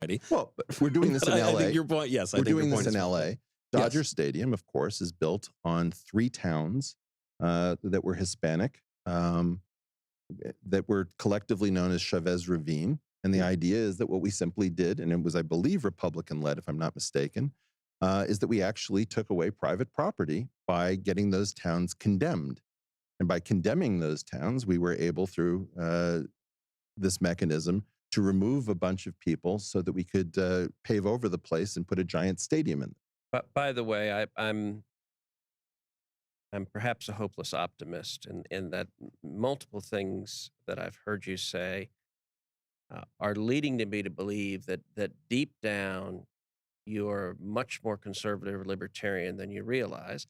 already. Well, but we're doing this in I LA. think your point, yes, We're doing this in LA. Dodger Yes. Stadium, of course, is built on 3 towns that were Hispanic, that were collectively known as Chavez Ravine. And the idea is that what we simply did, and it was, I believe, Republican-led, if I'm not mistaken, is that we actually took away private property by getting those towns condemned. And by condemning those towns, we were able, through this mechanism, to remove a bunch of people so that we could pave over the place and put a giant stadium in. But by the way, I'm perhaps a hopeless optimist in that multiple things that I've heard you say are leading to me to believe that deep down you're much more conservative or libertarian than you realize.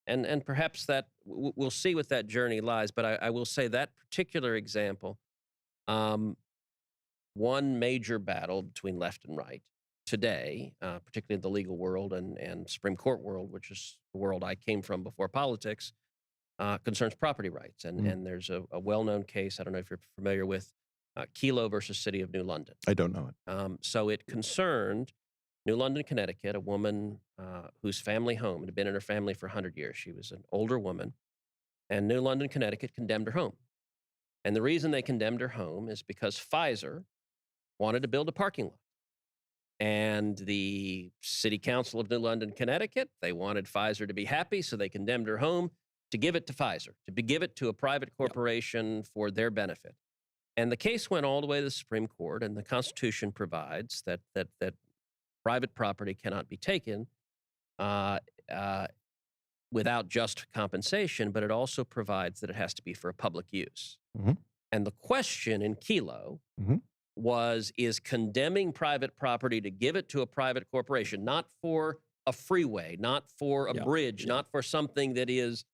And perhaps that we'll see what that journey lies. But I will say that particular example, one major battle between left and right today, particularly in the legal world and Supreme Court world, which is the world I came from before politics, concerns property rights. And there's a well-known case, I don't know if you're familiar with, Kelo versus City of New London. I don't know it. So it concerned New London, Connecticut, a woman whose family home had been in her family for 100 years. She was an older woman, and New London, Connecticut condemned her home. And the reason they condemned her home is because Pfizer wanted to build a parking lot. And the city council of New London, Connecticut, they wanted Pfizer to be happy, so they condemned her home to give it to Pfizer, to give it to a private corporation for their benefit. And the case went all the way to the Supreme Court, and the Constitution provides that private property cannot be taken without just compensation, but it also provides that it has to be for a public use. And the question in Kelo is condemning private property to give it to a private corporation, not for a freeway, not for a bridge, not for something that is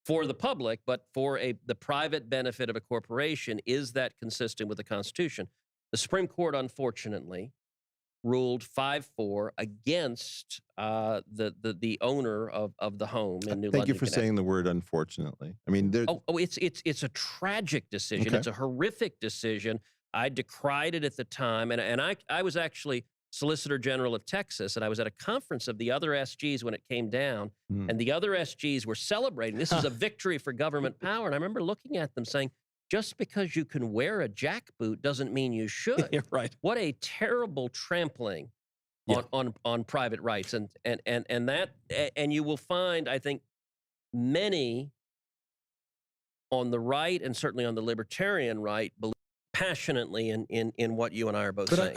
for the public, but for the private benefit of a corporation. Is that consistent with the Constitution? The Supreme Court, unfortunately, ruled 5-4 against the owner of the home in New London. Thank you for saying the word "unfortunately." I mean, it's a tragic decision. Okay. It's a horrific decision. I decried it at the time, and I was actually Solicitor General of Texas, and I was at a conference of the other SGs when it came down, and the other SGs were celebrating. This is a victory for government power. And I remember looking at them saying, just because you can wear a jackboot doesn't mean you should. Yeah, right. What a terrible trampling on private rights. And you will find, I think, many on the right and certainly on the libertarian right believe passionately in what you and I are both saying.